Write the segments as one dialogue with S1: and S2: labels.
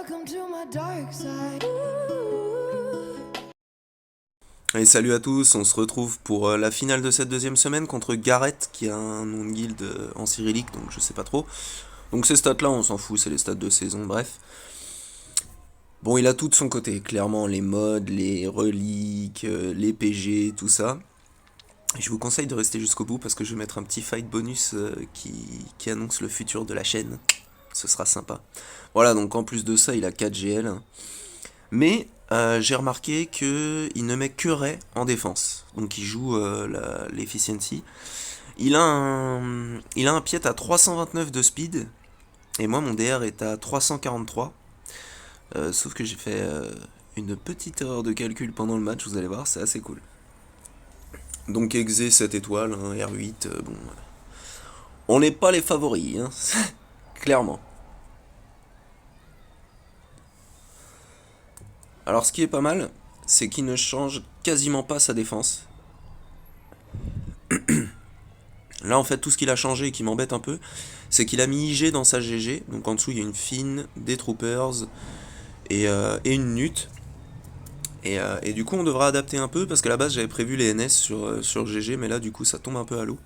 S1: Welcome to my dark side.
S2: Et salut à tous, on se retrouve pour la finale de cette deuxième semaine contre Gareth, qui a un nom de guild en cyrillique, donc je sais pas trop. Donc ces stats là, on s'en fout, c'est les stats de saison, bref. Bon, il a tout de son côté, clairement, les mods, les reliques, les PG, tout ça. Et je vous conseille de rester jusqu'au bout parce que je vais mettre un petit fight bonus qui annonce le futur de la chaîne. Ce sera sympa. Voilà, donc en plus de ça, il a 4 GL. Mais j'ai remarqué qu'il ne met que Ray en défense. Donc il joue l'efficiency. Il a un pied à 329 de speed. Et moi, mon DR est à 343. Sauf que j'ai fait une petite erreur de calcul pendant le match, vous allez voir, c'est assez cool. Donc Exe 7 étoiles, hein, R8, bon. On n'est pas les favoris, hein, clairement. Alors ce qui est pas mal, c'est qu'il ne change quasiment pas sa défense. Là en fait tout ce qu'il a changé et qui m'embête un peu, c'est qu'il a mis IG dans sa GG. Donc en dessous il y a une fine, des troopers et une nut. Et du coup on devra adapter un peu parce qu'à la base j'avais prévu les NS sur GG, mais là du coup ça tombe un peu à l'eau.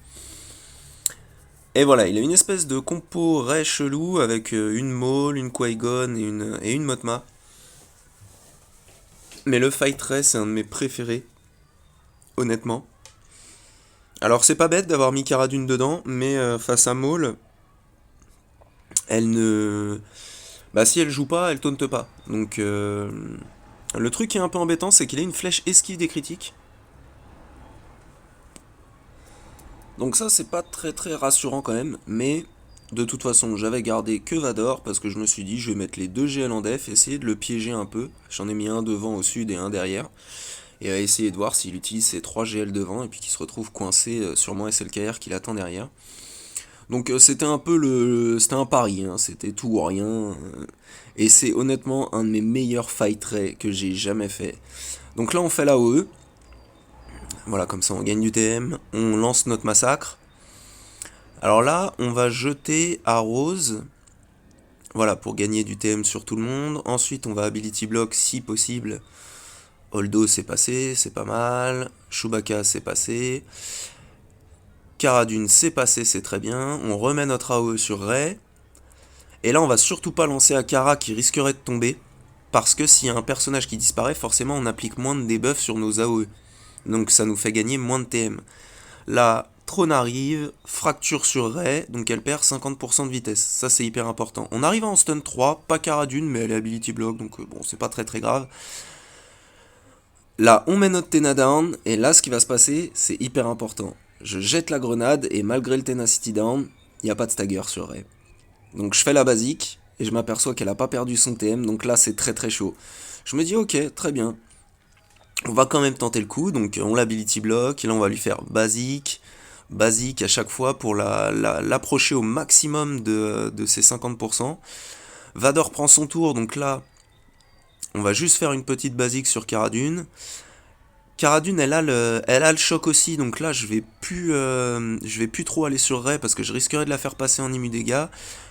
S2: Et voilà, il a une espèce de compo Ray chelou avec une Maul, une Qui-Gon et une Motma. Mais le Fight Ray c'est un de mes préférés, honnêtement. Alors c'est pas bête d'avoir mis Cara Dune dedans, mais face à Maul, elle ne... Bah si elle joue pas, elle taunte pas. Donc le truc qui est un peu embêtant, c'est qu'il a une flèche esquive des critiques. Donc ça c'est pas très très rassurant quand même, mais de toute façon j'avais gardé que Vador parce que je me suis dit je vais mettre les deux GL en def, essayer de le piéger un peu. J'en ai mis un devant au sud et un derrière. Et à essayer de voir s'il utilise ses 3 GL devant et puis qu'il se retrouve coincé sur mon SLKR qui l'attend derrière. Donc c'était un peu c'était un pari, hein, c'était tout ou rien. Et c'est honnêtement un de mes meilleurs fight rays que j'ai jamais fait. Donc là on fait la OE. Voilà, comme ça on gagne du TM, on lance notre massacre. Alors là, on va jeter à Rose. Voilà, pour gagner du TM sur tout le monde. Ensuite, on va ability block si possible. Holdo c'est passé, c'est pas mal. Chewbacca c'est passé. Cara Dune c'est passé, c'est très bien. On remet notre AOE sur Rey. Et là, on va surtout pas lancer à Cara qui risquerait de tomber. Parce que s'il y a un personnage qui disparaît, forcément on applique moins de debuffs sur nos AOE. Donc ça nous fait gagner moins de TM. Là, Throne arrive, fracture sur Rey, donc elle perd 50% de vitesse. Ça c'est hyper important. On arrive en stun 3, pas Cara Dune, mais elle est ability block, donc bon, c'est pas très très grave. Là, on met notre Tena down, et là ce qui va se passer, c'est hyper important. Je jette la grenade, et malgré le Tenacity down, il n'y a pas de stagger sur Rey. Donc je fais la basique, et je m'aperçois qu'elle a pas perdu son TM, donc là c'est très très chaud. Je me dis ok, très bien. On va quand même tenter le coup, donc on l'ability block, et là on va lui faire basique à chaque fois pour l'approcher au maximum de ses 50%. Vador prend son tour, donc là on va juste faire une petite basique sur Cara Dune. Cara Dune elle a le choc aussi, donc là je vais plus trop aller sur Rey parce que je risquerais de la faire passer en immu dégâts.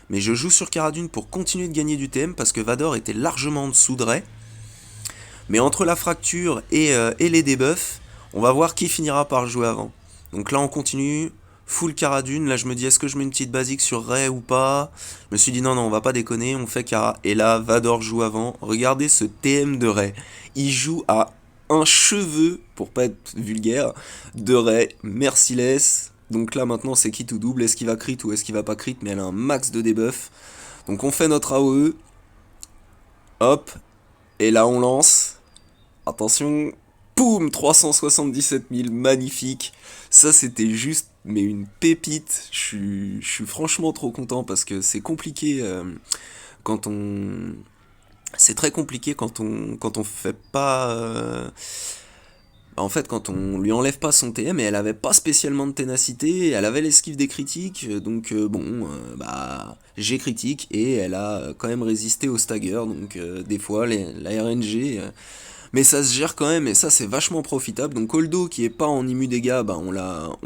S2: Mais je joue sur Cara Dune pour continuer de gagner du TM parce que Vador était largement en dessous de Rey. Mais entre la fracture et les debuffs, on va voir qui finira par jouer avant. Donc là on continue, full Cara Dune, là je me dis est-ce que je mets une petite basique sur Rey ou pas. Je me suis dit non on va pas déconner, on fait Cara. Et là Vador joue avant, regardez ce TM de Rey. Il joue à un cheveu, pour pas être vulgaire, de Rey, merciless. Donc là maintenant c'est qui tout double, est-ce qu'il va crit ou est-ce qu'il va pas crit, mais elle a un max de debuff. Donc on fait notre AOE, hop, et là on lance. Attention, boum, 377 000, magnifique. Ça, c'était juste, mais une pépite. Je suis franchement trop content parce que c'est compliqué quand on... C'est très compliqué quand on fait pas... En fait, quand on lui enlève pas son TM, et elle avait pas spécialement de ténacité, elle avait l'esquive des critiques, donc bah j'ai critique, et elle a quand même résisté au stagger, donc des fois la RNG... mais ça se gère quand même et ça c'est vachement profitable. Donc Holdo qui est pas en immu dégâts, bah on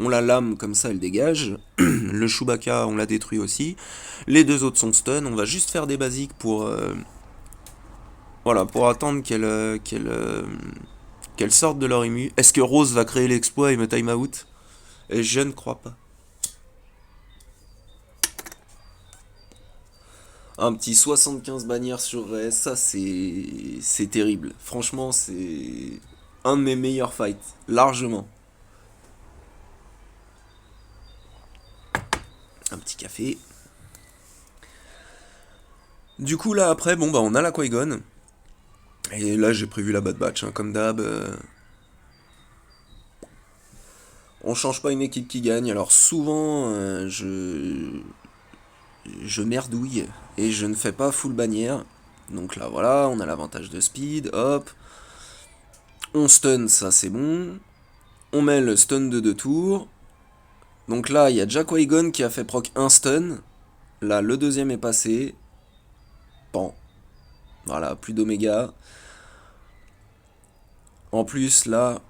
S2: la lame comme ça, elle dégage. Le Chewbacca on l'a détruit aussi. Les deux autres sont stun. On va juste faire des basiques Voilà, pour attendre qu'elle sorte de leur immu. Est-ce que Rose va créer l'exploit et me time out? Et je ne crois pas. Un petit 75 bannières sur Ray, ça c'est terrible. Franchement, c'est un de mes meilleurs fights, largement. Un petit café. Du coup là après, bon bah on a la Qui-Gon. Et là j'ai prévu la Bad Batch, hein, comme d'hab. On change pas une équipe qui gagne, alors souvent je merdouille et je ne fais pas full bannière. Donc là voilà, on a l'avantage de speed, hop. On stun, ça c'est bon. On met le stun de 2 tours. Donc là, il y a déjà Qui-Gon qui a fait proc un stun. Là, le deuxième est passé. Pan. Voilà, plus d'oméga. En plus, là,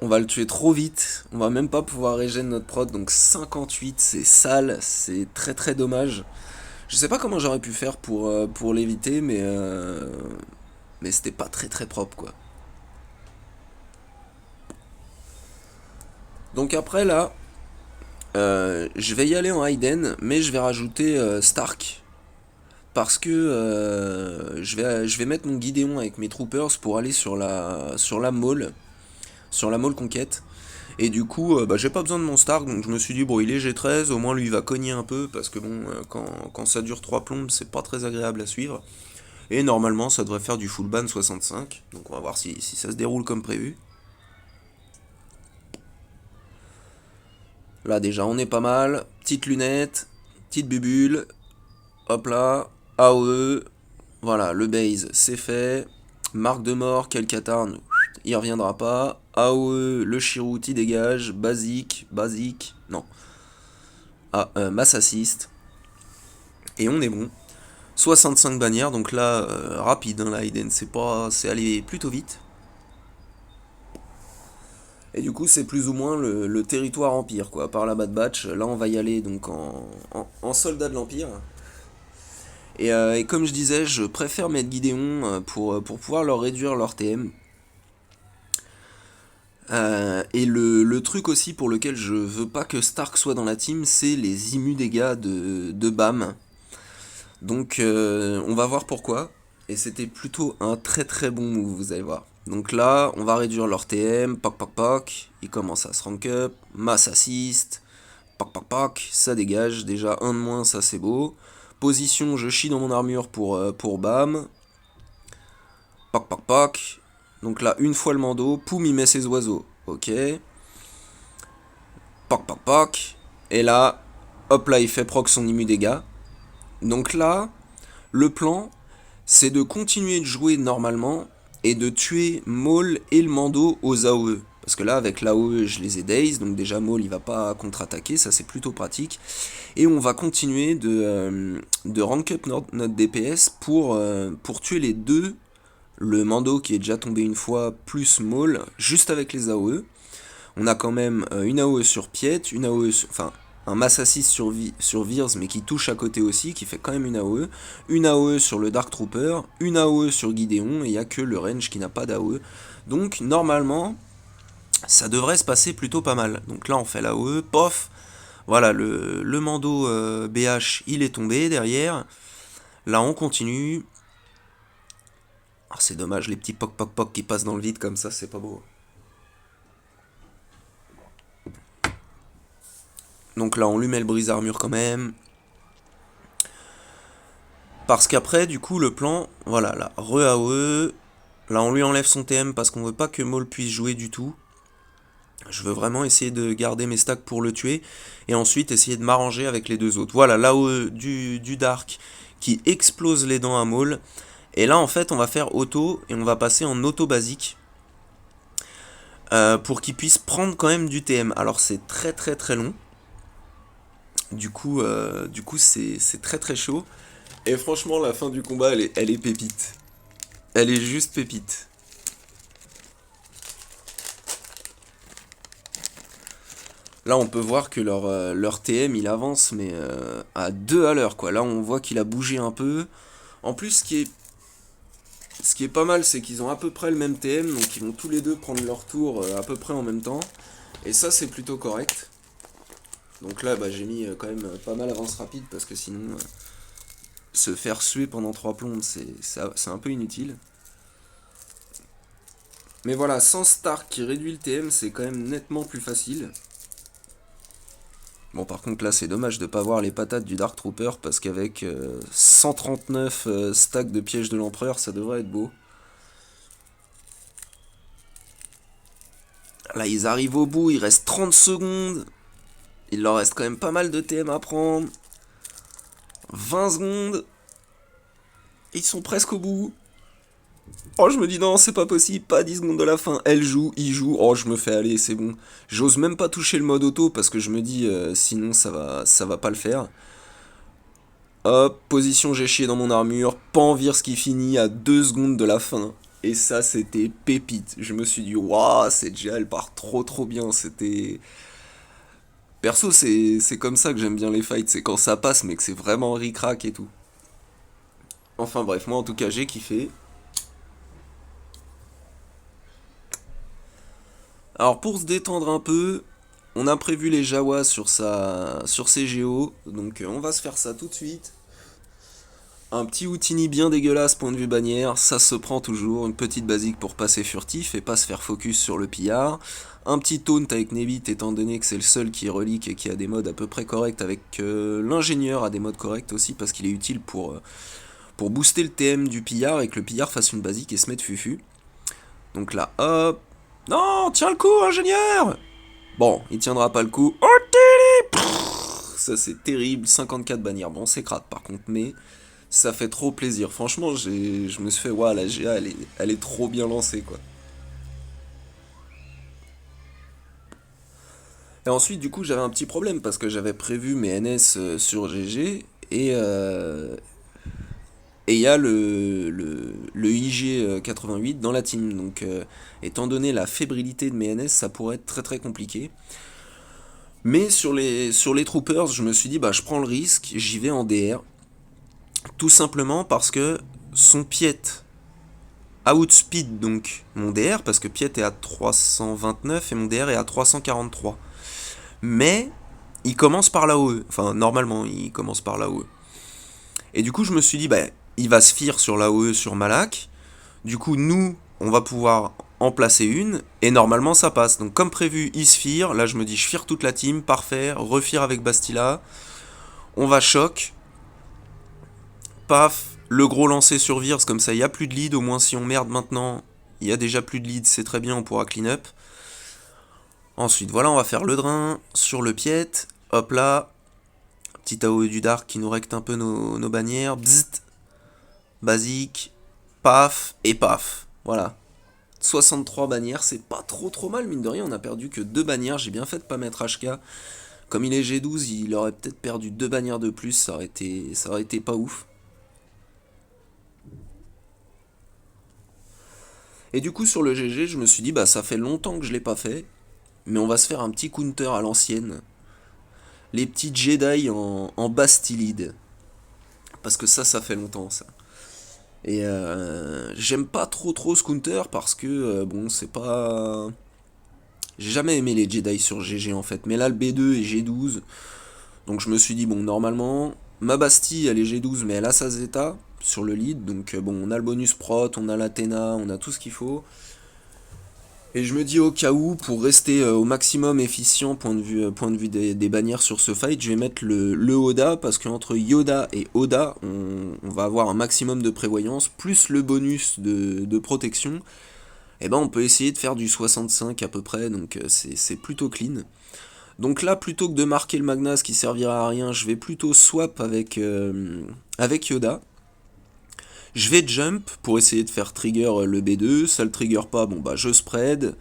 S2: on va le tuer trop vite. On va même pas pouvoir régénérer notre prod. Donc 58, c'est sale. C'est très très dommage. Je sais pas comment j'aurais pu faire pour l'éviter, mais c'était pas très très propre, quoi. Donc après, là, je vais y aller en Hayden, mais je vais rajouter Stark. Parce que je vais mettre mon Gideon avec mes troopers pour aller sur la mall conquête. Et du coup, bah, j'ai pas besoin de mon Stark, donc je me suis dit, bon, il est G13, au moins lui il va cogner un peu, parce que bon, quand ça dure 3 plombes, c'est pas très agréable à suivre. Et normalement, ça devrait faire du full ban 65, donc on va voir si ça se déroule comme prévu. Là déjà, on est pas mal. Petite lunette, petite bubule, hop là, AOE, voilà, le base c'est fait. Marque de mort, quel Katarn, il reviendra pas. AOE, le Shirut, il dégage. Basique, non. Ah, Mass Assist. Et on est bon. 65 bannières, donc là, rapide, hein, la Hayden, c'est allé plutôt vite. Et du coup, c'est plus ou moins le territoire Empire, quoi, par la Bad Batch. Là, on va y aller donc en soldat de l'Empire. Et comme je disais, je préfère mettre Gideon pour pouvoir leur réduire leur TM. Et le truc aussi pour lequel je veux pas que Stark soit dans la team, c'est les immus dégâts de BAM. Donc on va voir pourquoi. Et c'était plutôt un très très bon move, vous allez voir. Donc là, on va réduire leur TM, poc. Ils commencent à se rank up, mass assist, poc, ça dégage. Déjà un de moins, ça c'est beau. Position, je chie dans mon armure pour BAM. Poc. Donc là, une fois le mando, poum, il met ses oiseaux. Ok. Poc. Et là, hop là, il fait proc son immu dégâts. Donc là, le plan, c'est de continuer de jouer normalement et de tuer Maul et le Mando aux AOE. Parce que là, avec l'AOE, je les ai daze, donc déjà Maul, il va pas contre-attaquer, ça c'est plutôt pratique. Et on va continuer de rank up notre DPS pour tuer les deux, le Mando qui est déjà tombé une fois, plus Maul, juste avec les AOE. On a quand même une AOE sur Piet, une AOE sur, enfin un Mass Assist sur Veers mais qui touche à côté aussi, qui fait quand même une AOE sur le Dark Trooper, une AOE sur Gideon, et il n'y a que le range qui n'a pas d'AOE. Donc normalement, ça devrait se passer plutôt pas mal. Donc là on fait l'AOE, pof, voilà, le Mando BH il est tombé derrière. Là on continue. Ah, c'est dommage, les petits poc qui passent dans le vide comme ça, c'est pas beau. Donc là, on lui met le brise-armure quand même. Parce qu'après, du coup, le plan, voilà, là, re-AOE. Là, on lui enlève son TM parce qu'on veut pas que Maul puisse jouer du tout. Je veux vraiment essayer de garder mes stacks pour le tuer. Et ensuite, essayer de m'arranger avec les deux autres. Voilà, l'AOE du Dark qui explose les dents à Maul. Et là, en fait, on va faire auto et on va passer en auto basique. Pour qu'il puisse prendre quand même du TM. Alors, c'est très long. Du coup c'est très chaud. Et franchement, la fin du combat, elle est pépite. Elle est juste pépite. Là, on peut voir que leur TM, il avance, mais à 2 à l'heure, quoi. Là, on voit qu'il a bougé un peu. En plus, Ce qui est pas mal, c'est qu'ils ont à peu près le même TM, donc ils vont tous les deux prendre leur tour à peu près en même temps. Et ça, c'est plutôt correct. Donc là, bah, j'ai mis quand même pas mal avance rapide, parce que sinon, se faire suer pendant 3 plombes, c'est un peu inutile. Mais voilà, sans Stark qui réduit le TM, c'est quand même nettement plus facile. Bon, par contre, là, c'est dommage de pas voir les patates du Dark Trooper, parce qu'avec 139 stacks de pièges de l'Empereur, ça devrait être beau. Là, ils arrivent au bout, il reste 30 secondes. Il leur reste quand même pas mal de TM à prendre. 20 secondes. Ils sont presque au bout. Oh, je me dis non, c'est pas possible, pas 10 secondes de la fin. Elle joue, il joue. Oh, je me fais aller, c'est bon. J'ose même pas toucher le mode auto parce que je me dis sinon ça va pas le faire. Hop, position, j'ai chié dans mon armure. Panvirce qui finit à 2 secondes de la fin. Et ça, c'était pépite. Je me suis dit, waouh, cette GA, elle part trop bien. C'était. Perso, c'est comme ça que j'aime bien les fights. C'est quand ça passe, mais que c'est vraiment ric-rac et tout. Enfin bref, moi en tout cas, j'ai kiffé. Alors pour se détendre un peu, on a prévu les Jawas sur ses géos, donc on va se faire ça tout de suite. Un petit Houtini bien dégueulasse point de vue bannière, ça se prend toujours, une petite basique pour passer furtif et pas se faire focus sur le pillard. Un petit taunt avec Nebit étant donné que c'est le seul qui est relique et qui a des modes à peu près corrects, avec l'ingénieur a des modes corrects aussi parce qu'il est utile pour booster le TM du pillard et que le pillard fasse une basique et se mette fufu. Donc là, hop. Non, tiens le coup, ingénieur. Bon, il tiendra pas le coup. Oh, ça c'est terrible, 54 bannières. Bon, c'est crade par contre, mais ça fait trop plaisir. Franchement, je me suis fait, waouh, la GA, elle est trop bien lancée, quoi. Et ensuite, du coup, j'avais un petit problème parce que j'avais prévu mes NS sur GG et il y a le IG 88 dans la team. Donc, étant donné la fébrilité de mes NS, ça pourrait être très compliqué. Mais sur les troopers, je me suis dit, bah, je prends le risque, j'y vais en DR. Tout simplement parce que son Piet outspeed donc mon DR, parce que Piet est à 329 et mon DR est à 343. Mais il commence par la OE. Enfin, normalement, il commence par la OE. Et du coup, je me suis dit, bah, il va se fire sur la OE sur Malak. Du coup, nous, on va pouvoir en placer une. Et normalement, ça passe. Donc, comme prévu, il se fire. Là, je me dis, je fire toute la team. Parfait. Refire avec Bastila. On va choc. Paf. Le gros lancer sur Virse. Comme ça, il n'y a plus de lead. Au moins, si on merde maintenant, il y a déjà plus de lead. C'est très bien. On pourra clean up. Ensuite, voilà, on va faire le drain sur le Piet. Hop là. Petit AOE du Dark qui nous recte un peu nos bannières. Bzzzt. Basique. Paf. Et paf. Voilà. 63 bannières, c'est pas trop mal, mine de rien, on a perdu que 2 bannières, j'ai bien fait de pas mettre HK. Comme il est G12, il aurait peut-être perdu 2 bannières de plus, ça aurait été pas ouf. Et du coup, sur le GG, je me suis dit, bah ça fait longtemps que je l'ai pas fait, mais on va se faire un petit counter à l'ancienne. Les petits Jedi en Bastilide. Parce que ça fait longtemps, ça. Et j'aime pas trop ce counter parce que, bon, c'est pas... J'ai jamais aimé les Jedi sur GG en fait, mais là le B2 est G12, donc je me suis dit bon normalement, ma Bastille elle est G12 mais elle a sa Zeta sur le lead, donc bon on a le bonus prot, on a l'Athéna, on a tout ce qu'il faut. Et je me dis au cas où, pour rester au maximum efficient point de vue des bannières sur ce fight, je vais mettre le Oda, parce qu'entre Yoda et Oda, on va avoir un maximum de prévoyance, plus le bonus de protection, et ben on peut essayer de faire du 65 à peu près, donc c'est plutôt clean. Donc là, plutôt que de marquer le Magnus qui servira à rien, je vais plutôt swap avec Yoda. Je vais jump pour essayer de faire trigger le B2, ça le trigger pas, bon bah je spread.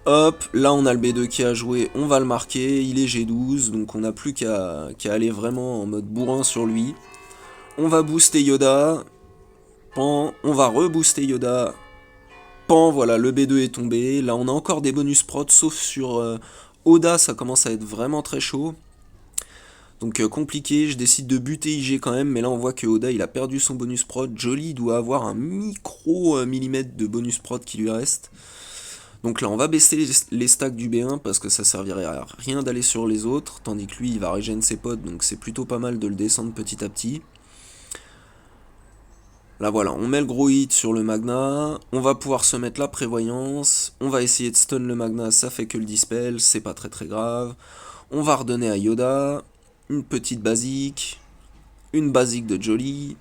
S2: Hop, là on a le B2 qui a joué, on va le marquer, il est G12, donc on n'a plus qu'à aller vraiment en mode bourrin sur lui. On va booster Yoda, pan, on va rebooster Yoda, pan, voilà, le B2 est tombé. Là on a encore des bonus prot, sauf sur Oda, ça commence à être vraiment très chaud. Donc compliqué, je décide de buter IG quand même, mais là on voit que Oda il a perdu son bonus prod. Jolly doit avoir un micro millimètre de bonus prod qui lui reste. Donc là on va baisser les stacks du B1 parce que ça servirait à rien d'aller sur les autres, tandis que lui il va régénérer ses pods, donc c'est plutôt pas mal de le descendre petit à petit. Là voilà, on met le gros hit sur le Magna, on va pouvoir se mettre la prévoyance, on va essayer de stun le Magna, ça fait que le dispel, c'est pas très très grave. On va redonner à Yoda, une petite basique, une basique de Jolly.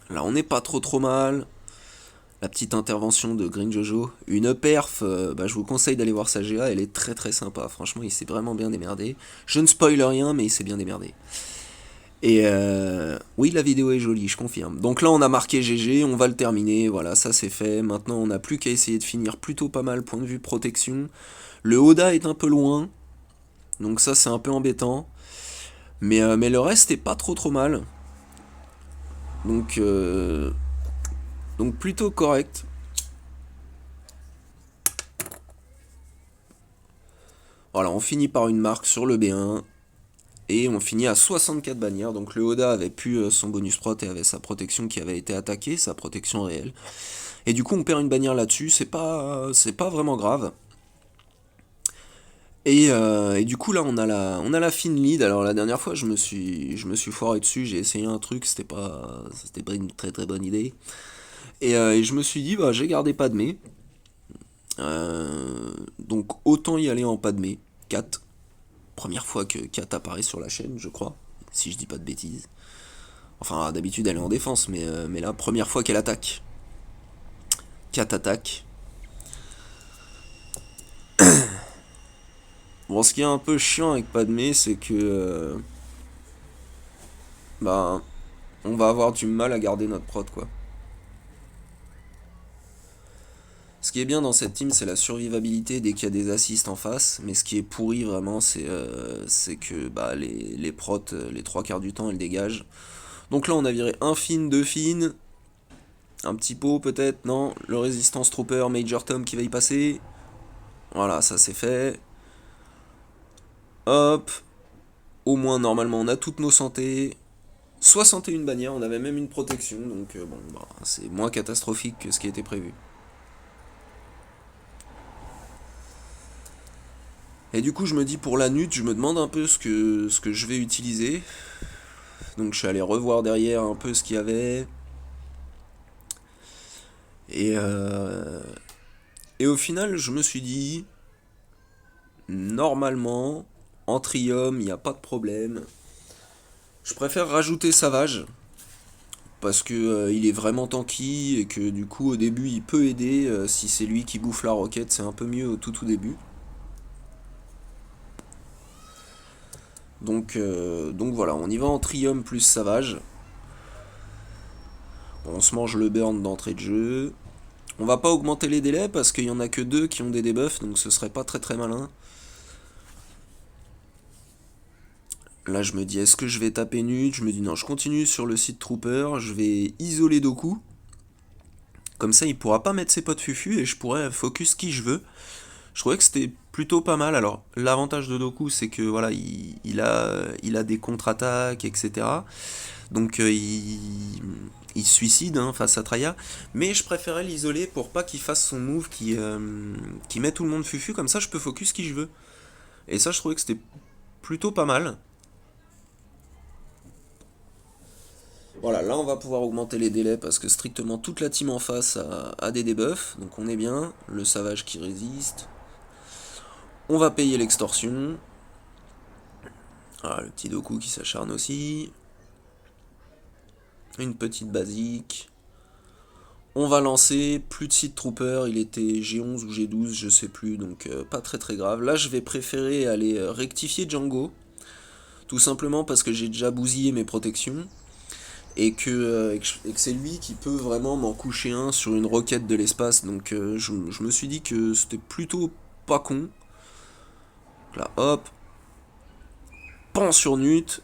S2: Là on n'est pas trop mal. La petite intervention de Green Jojo. Une perf, je vous conseille d'aller voir sa GA, elle est très très sympa. Franchement, il s'est vraiment bien démerdé. Je ne spoil rien, mais il s'est bien démerdé. Et oui, la vidéo est jolie, je confirme. Donc là, on a marqué GG, on va le terminer. Voilà, ça c'est fait. Maintenant, on n'a plus qu'à essayer de finir plutôt pas mal, point de vue protection. Le Oda est un peu loin, donc ça c'est un peu embêtant. Mais le reste est pas trop mal. Donc plutôt correct. Voilà, on finit par une marque sur le B1. Et on finit à 64 bannières. Donc le Oda avait pu son bonus prot et avait sa protection qui avait été attaquée, sa protection réelle. Et du coup on perd une bannière là-dessus, c'est pas vraiment grave. Et du coup là on a la fine lead. Alors la dernière fois je me suis foiré dessus, j'ai essayé un truc, c'était pas une très très bonne idée. Et je me suis dit bah j'ai gardé Padmé. Donc autant y aller en Padmé. 4. Première fois que Kat apparaît sur la chaîne, je crois, si je dis pas de bêtises. Enfin, d'habitude elle est en défense, mais là, première fois qu'elle attaque. Kat attaque. Bon, ce qui est un peu chiant avec Padmé, c'est que on va avoir du mal à garder notre prod, quoi. Ce qui est bien dans cette team, c'est la survivabilité dès qu'il y a des assists en face, mais ce qui est pourri vraiment, c'est que les prots, les trois quarts du temps, elles dégagent. Donc là, on a viré un fin, deux fins, un petit pot peut-être, non. Le Resistance Trooper, Major Tom qui va y passer. Voilà, ça c'est fait. Hop. Au moins, normalement, on a toutes nos santé. 61 bannières, on avait même une protection, donc c'est moins catastrophique que ce qui était prévu. Et du coup, je me dis pour la nut, je me demande un peu ce que je vais utiliser. Donc je suis allé revoir derrière un peu ce qu'il y avait. Et au final, je me suis dit, normalement, en Trium, il n'y a pas de problème. Je préfère rajouter Savage, parce que il est vraiment tanky, et que du coup, au début, il peut aider. Si c'est lui qui bouffe la roquette, c'est un peu mieux au tout début. Donc voilà, on y va en Trium plus Savage. On se mange le burn d'entrée de jeu. On va pas augmenter les délais parce qu'il y en a que deux qui ont des debuffs, donc ce serait pas très très malin. Là je me dis est-ce que je vais taper nut? Je me dis non, je continue sur le site Trooper, je vais isoler Doku. Comme ça il pourra pas mettre ses potes fufu et je pourrais focus qui je veux. Je trouvais que c'était plutôt pas mal. Alors l'avantage de Doku c'est que voilà il a des contre-attaques, etc. Donc il se suicide face à Traya. Mais je préférais l'isoler pour pas qu'il fasse son move qui met tout le monde fufu. Comme ça je peux focus qui je veux. Et ça je trouvais que c'était plutôt pas mal. Voilà, là on va pouvoir augmenter les délais parce que strictement toute la team en face a des debuffs. Donc on est bien. Le Savage qui résiste. On va payer l'extorsion. Ah, le petit Doku qui s'acharne aussi. Une petite basique. On va lancer, plus de site trooper, il était G11 ou G12, je sais plus, donc pas très très grave. Là je vais préférer aller rectifier Django, tout simplement parce que j'ai déjà bousillé mes protections, et que c'est lui qui peut vraiment m'en coucher un sur une roquette de l'espace, donc je me suis dit que c'était plutôt pas con. Là hop, pan sur Nut,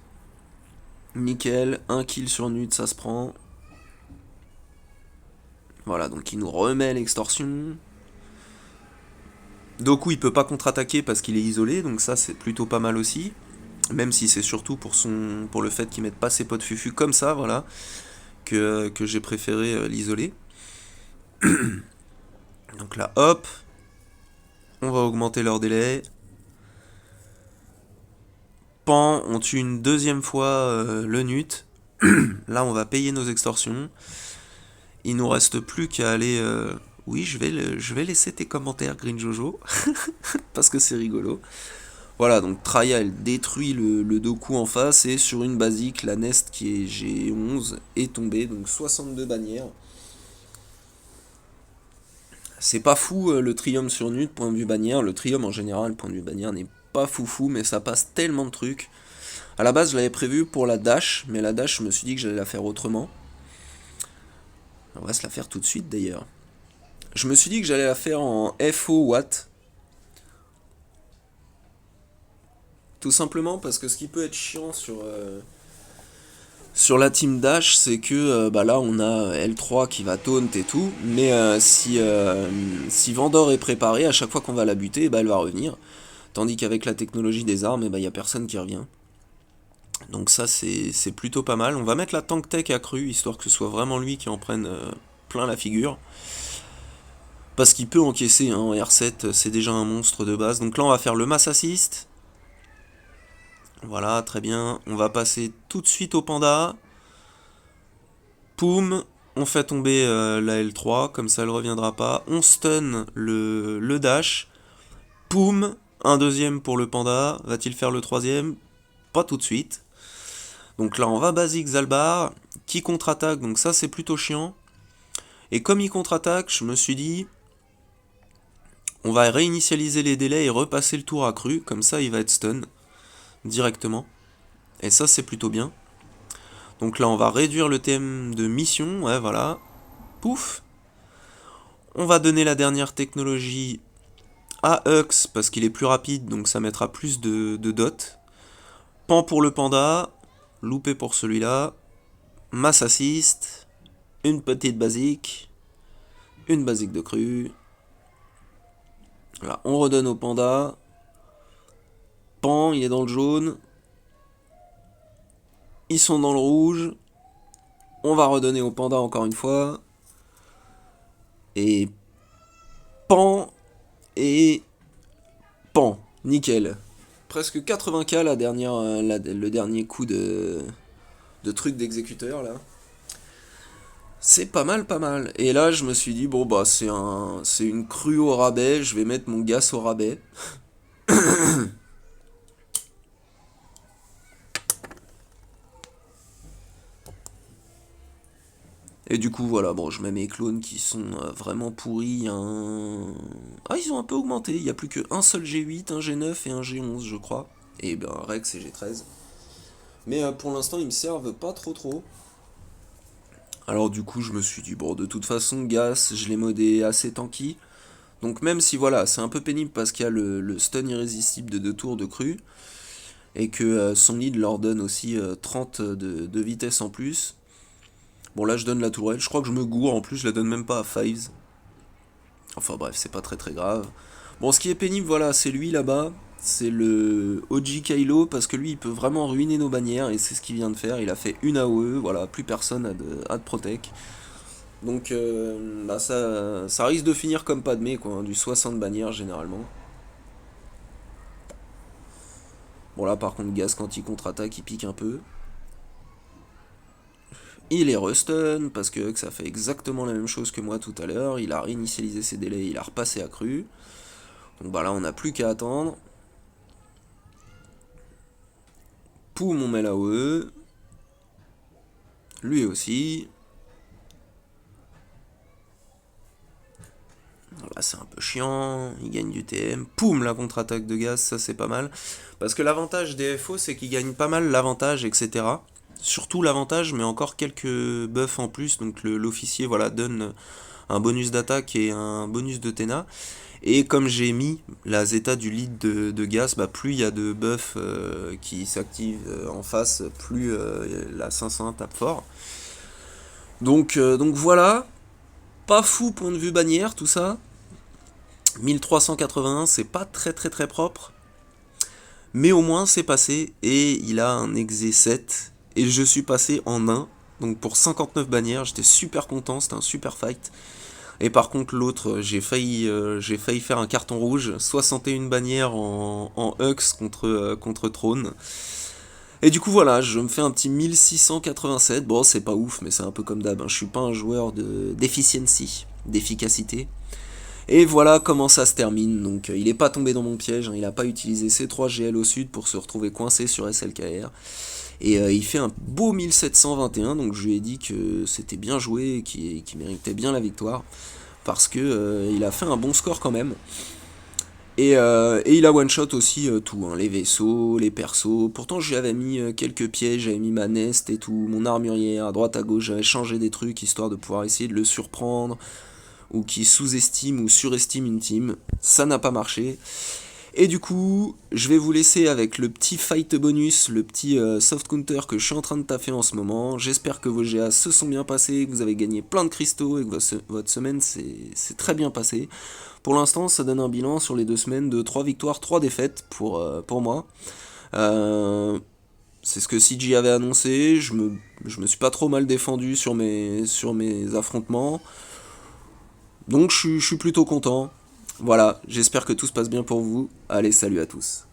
S2: nickel, un kill sur Nut, ça se prend. Voilà, donc il nous remet l'extorsion. Doku il peut pas contre-attaquer parce qu'il est isolé, donc ça c'est plutôt pas mal aussi. Même si c'est surtout pour le fait qu'ils mettent pas ses pots de fufu comme ça, voilà, que j'ai préféré l'isoler. Donc là, hop, on va augmenter leur délai. Pan, on tue une deuxième fois le nut. Là, on va payer nos extorsions. Il nous reste plus qu'à aller. Oui, je vais laisser tes commentaires, Green Jojo, parce que c'est rigolo. Voilà, donc Traya, elle détruit le Doku en face, et sur une basique, la Nest qui est G11 est tombée, donc 62 bannières. C'est pas fou le Trium sur Nut, point de vue bannière. Le Trium en général, point de vue bannière, n'est pas foufou, mais ça passe tellement de trucs. À la base, je l'avais prévu pour la dash, mais la dash, je me suis dit que j'allais la faire autrement. On va se la faire tout de suite d'ailleurs. Je me suis dit que j'allais la faire en FO Watt. Tout simplement parce que ce qui peut être chiant sur la team dash, c'est que bah là on a L3 qui va taunt et tout, mais si Vendor est préparé, à chaque fois qu'on va la buter, bah elle va revenir. Tandis qu'avec la technologie des armes, il n'y a personne qui revient. Donc ça c'est plutôt pas mal. On va mettre la tank tech accrue, histoire que ce soit vraiment lui qui en prenne plein la figure. Parce qu'il peut encaisser, hein, en R7 c'est déjà un monstre de base. Donc là on va faire le mass assist. Voilà, très bien. On va passer tout de suite au panda. Poum, on fait tomber la L3, comme ça elle reviendra pas. On stun le dash. Poum, un deuxième pour le panda. Va-t-il faire le troisième? Pas tout de suite. Donc là on va basique Zalbar, qui contre-attaque, donc ça c'est plutôt chiant. Et comme il contre-attaque, je me suis dit, on va réinitialiser les délais et repasser le tour accru, comme ça il va être stun directement. Et ça c'est plutôt bien. Donc là on va réduire le thème de mission, ouais voilà. Pouf. On va donner la dernière technologie à Hux, parce qu'il est plus rapide, donc ça mettra plus de dot. Pan pour le panda, loupé pour celui-là. Mass assist, une petite basique, une basique de cru. Voilà, on redonne au panda. Pan, il est dans le jaune. Ils sont dans le rouge. On va redonner au panda encore une fois. Et Pan et Pan. Nickel. Presque 80k le dernier coup de truc d'exécuteur là. C'est pas mal, pas mal. Et là, je me suis dit, bon, bah, c'est une crue au rabais, je vais mettre mon gas au rabais. Et du coup, voilà, bon, je mets mes clones qui sont vraiment pourris. Ah, ils ont un peu augmenté. Il n'y a plus qu'un seul G8, un G9 et un G11, je crois. Et ben, Rex et G13. Mais pour l'instant, ils me servent pas trop trop. Alors, du coup, je me suis dit, bon, de toute façon, Gas, je l'ai modé assez tanky. Donc, même si, voilà, c'est un peu pénible parce qu'il y a le stun irrésistible de 2 tours de cru. Et que son lead leur donne aussi 30 de vitesse en plus. Bon là je donne la tourelle, je crois que je me gourre, en plus je la donne même pas à Fives. Enfin bref, c'est pas très très grave. Bon, ce qui est pénible, voilà, c'est lui là-bas. C'est le OG Kylo, parce que lui il peut vraiment ruiner nos bannières, et c'est ce qu'il vient de faire. Il a fait une AOE, voilà, plus personne a de protect. Donc bah, ça risque de finir comme Padmé, quoi, hein, du 60 bannières généralement. Bon là par contre, Gas quand il contre-attaque, il pique un peu. Il est restun, parce que ça fait exactement la même chose que moi tout à l'heure. Il a réinitialisé ses délais, il a repassé à cru. Donc bah là, on n'a plus qu'à attendre. Poum, on met la OE. Lui aussi. Là, c'est un peu chiant. Il gagne du TM. Poum, la contre-attaque de Gaz, ça c'est pas mal. Parce que l'avantage des FO, c'est qu'il gagne pas mal l'avantage, etc. Surtout l'avantage, mais encore quelques buffs en plus. Donc l'officier, voilà, donne un bonus d'attaque et un bonus de Tena. Et comme j'ai mis la zeta du lead de Gas, bah plus il y a de buffs qui s'activent en face, plus la 500 tape fort. Donc voilà, pas fou point de vue bannière tout ça. 1381, c'est pas très très très propre. Mais au moins c'est passé et il a un exé 7 et je suis passé en 1. Donc pour 59 bannières, j'étais super content, c'était un super fight. Et par contre l'autre, j'ai failli faire un carton rouge, 61 bannières en Hux contre Throne. Et du coup voilà, je me fais un petit 1687, bon c'est pas ouf mais c'est un peu comme d'hab, hein. Je suis pas un joueur d'efficiency, d'efficacité. Et voilà comment ça se termine, donc il est pas tombé dans mon piège, hein. Il a pas utilisé ses 3 GL au sud pour se retrouver coincé sur SLKR. Et il fait un beau 1721, donc je lui ai dit que c'était bien joué et qu'il méritait bien la victoire, parce que il a fait un bon score quand même. Et il a one-shot aussi tout, hein, les vaisseaux, les persos. Pourtant, j'avais mis quelques pièges, j'avais mis ma nest et tout, mon armurière, à droite à gauche, j'avais changé des trucs histoire de pouvoir essayer de le surprendre, ou qui sous-estime ou surestime une team. Ça n'a pas marché. Et du coup, je vais vous laisser avec le petit fight bonus, le petit soft counter que je suis en train de taffer en ce moment. J'espère que vos GA se sont bien passés, que vous avez gagné plein de cristaux et que votre semaine s'est très bien passée. Pour l'instant, ça donne un bilan sur les 2 semaines de 3 victoires, 3 défaites pour moi. Euh, c'est ce que CG avait annoncé, je me suis pas trop mal défendu sur mes affrontements. Donc je suis plutôt content. Voilà, j'espère que tout se passe bien pour vous. Allez, salut à tous.